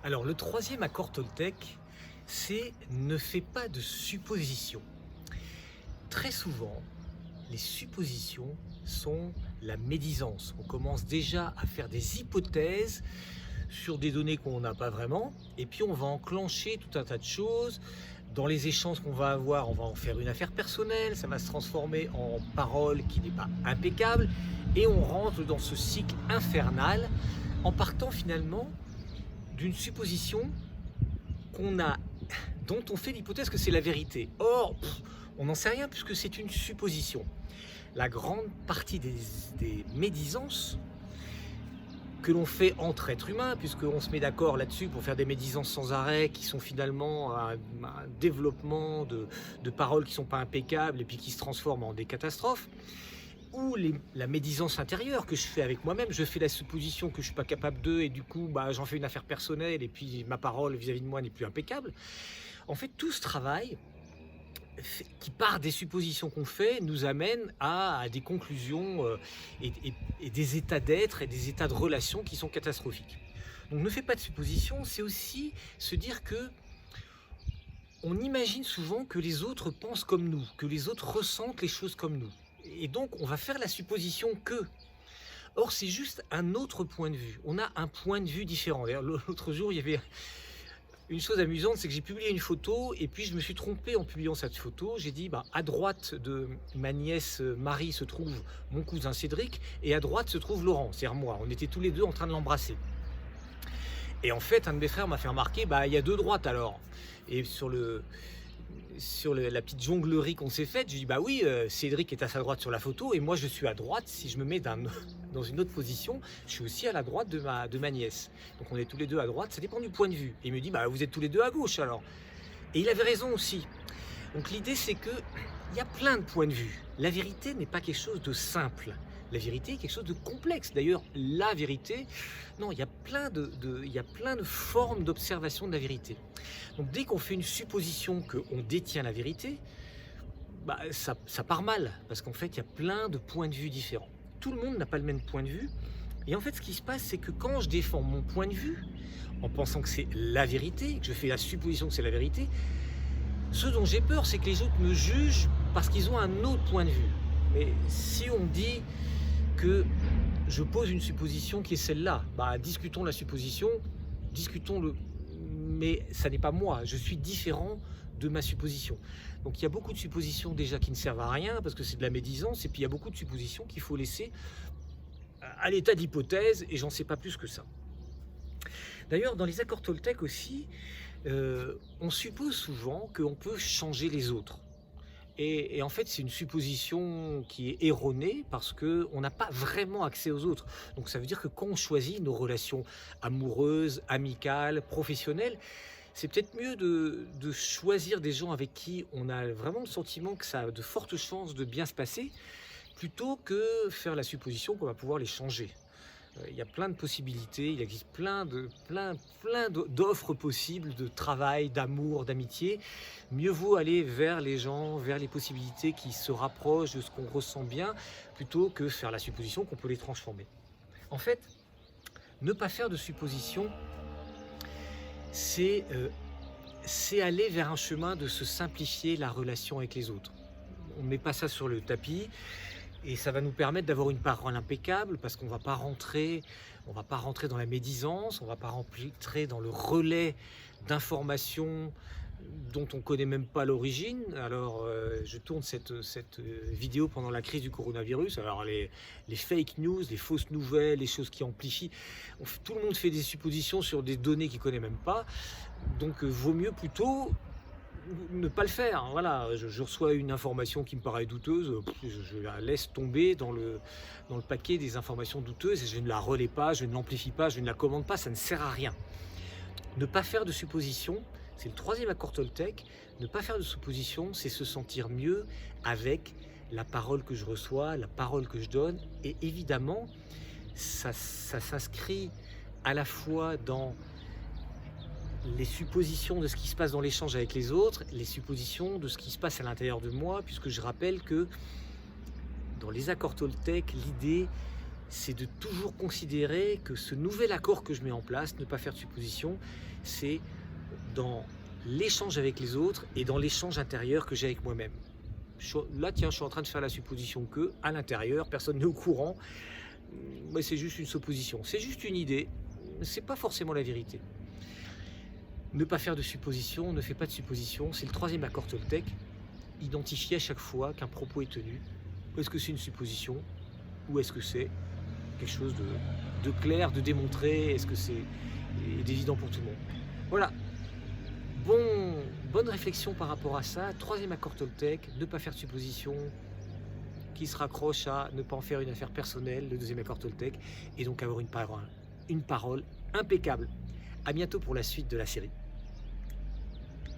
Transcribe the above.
Alors, le troisième accord Toltec, c'est ne fais pas de suppositions. Très souvent, les suppositions sont la médisance. On commence déjà à faire des hypothèses sur des données qu'on n'a pas vraiment, et puis on va enclencher tout un tas de choses. Dans les échanges qu'on va avoir, on va en faire une affaire personnelle, ça va se transformer en parole qui n'est pas impeccable, et on rentre dans ce cycle infernal en partant finalement d'une supposition qu'on a, dont on fait l'hypothèse que c'est la vérité. Or, on n'en sait rien puisque c'est une supposition. La grande partie des médisances que l'on fait entre êtres humains, puisqu'on se met d'accord là-dessus pour faire des médisances sans arrêt, qui sont finalement un développement de paroles qui ne sont pas impeccables et puis qui se transforment en des catastrophes, ou la médisance intérieure que je fais avec moi-même, je fais la supposition que je ne suis pas capable d'eux et du coup j'en fais une affaire personnelle et puis ma parole vis-à-vis de moi n'est plus impeccable. En fait, tout ce travail qui part des suppositions qu'on fait nous amène à des conclusions et des états d'être et des états de relation qui sont catastrophiques. Donc ne fais pas de suppositions, c'est aussi se dire que on imagine souvent que les autres pensent comme nous, que les autres ressentent les choses comme nous. Et donc on va faire la supposition que. Or c'est juste un autre point de vue, on a un point de vue différent. D'ailleurs l'autre jour il y avait une chose amusante, c'est que j'ai publié une photo et puis je me suis trompé en publiant cette photo. J'ai dit à droite de ma nièce Marie se trouve mon cousin Cédric et à droite se trouve Laurent, c'est-à-dire moi. On était tous les deux en train de l'embrasser. Et en fait, un de mes frères m'a fait remarquer, il y a deux droites alors. Et sur la petite jonglerie qu'on s'est faite, j'ai dit oui, Cédric est à sa droite sur la photo et moi je suis à droite. Si je me mets dans une autre position, je suis aussi à la droite de ma nièce. Donc on est tous les deux à droite, ça dépend du point de vue. Et il me dit vous êtes tous les deux à gauche alors. Et il avait raison aussi. Donc l'idée c'est que il y a plein de points de vue. La vérité n'est pas quelque chose de simple. La vérité est quelque chose de complexe. D'ailleurs, la vérité, non, il y a plein de formes d'observation de la vérité. Donc dès qu'on fait une supposition qu'on détient la vérité, ça part mal, parce qu'en fait, il y a plein de points de vue différents. Tout le monde n'a pas le même point de vue. Et en fait, ce qui se passe, c'est que quand je défends mon point de vue, en pensant que c'est la vérité, que je fais la supposition que c'est la vérité, ce dont j'ai peur, c'est que les autres me jugent parce qu'ils ont un autre point de vue. Mais si on dit que je pose une supposition qui est celle-là, discutons la supposition, discutons-le. Mais ça n'est pas moi, je suis différent de ma supposition. Donc il y a beaucoup de suppositions déjà qui ne servent à rien parce que c'est de la médisance, et puis il y a beaucoup de suppositions qu'il faut laisser à l'état d'hypothèse, et j'en sais pas plus que ça. D'ailleurs, dans les accords Toltec aussi, on suppose souvent qu'on peut changer les autres. Et en fait, c'est une supposition qui est erronée parce qu'on n'a pas vraiment accès aux autres. Donc ça veut dire que quand on choisit nos relations amoureuses, amicales, professionnelles, c'est peut-être mieux de choisir des gens avec qui on a vraiment le sentiment que ça a de fortes chances de bien se passer, plutôt que faire la supposition qu'on va pouvoir les changer. Il y a plein de possibilités, il existe plein d'offres possibles de travail, d'amour, d'amitié. Mieux vaut aller vers les gens, vers les possibilités qui se rapprochent de ce qu'on ressent bien, plutôt que faire la supposition qu'on peut les transformer. En fait, ne pas faire de suppositions, c'est aller vers un chemin de se simplifier la relation avec les autres. On ne met pas ça sur le tapis. Et ça va nous permettre d'avoir une parole impeccable parce qu'on ne va pas rentrer dans la médisance, on ne va pas rentrer dans le relais d'informations dont on ne connaît même pas l'origine. Alors je tourne cette vidéo pendant la crise du coronavirus. Alors les fake news, les fausses nouvelles, les choses qui amplifient, tout le monde fait des suppositions sur des données qu'il ne connaît même pas. Donc vaut mieux plutôt ne pas le faire. Voilà, je reçois une information qui me paraît douteuse, je la laisse tomber dans le paquet des informations douteuses et je ne la relais pas, je ne l'amplifie pas, je ne la commande pas, ça ne sert à rien. Ne pas faire de suppositions, c'est le troisième accord Toltec. Ne pas faire de suppositions, c'est se sentir mieux avec la parole que je reçois, la parole que je donne, et évidemment, ça s'inscrit à la fois dans les suppositions de ce qui se passe dans l'échange avec les autres, les suppositions de ce qui se passe à l'intérieur de moi, puisque je rappelle que dans les accords Toltec, l'idée c'est de toujours considérer que ce nouvel accord que je mets en place, ne pas faire de supposition, c'est dans l'échange avec les autres et dans l'échange intérieur que j'ai avec moi-même. Là, tiens, je suis en train de faire la supposition que, à l'intérieur, personne n'est au courant, mais c'est juste une supposition, c'est juste une idée, c'est pas forcément la vérité. Ne pas faire de supposition, ne fais pas de supposition, c'est le troisième accord Toltec. Identifier à chaque fois qu'un propos est tenu. Est-ce que c'est une supposition ou est-ce que c'est quelque chose de clair, de démontré? Est-ce que c'est évident pour tout le monde? Voilà. Bonne réflexion par rapport à ça. Troisième accord Toltec, ne pas faire de supposition, qui se raccroche à ne pas en faire une affaire personnelle, le deuxième accord Toltec, et donc avoir une parole impeccable. À bientôt pour la suite de la série.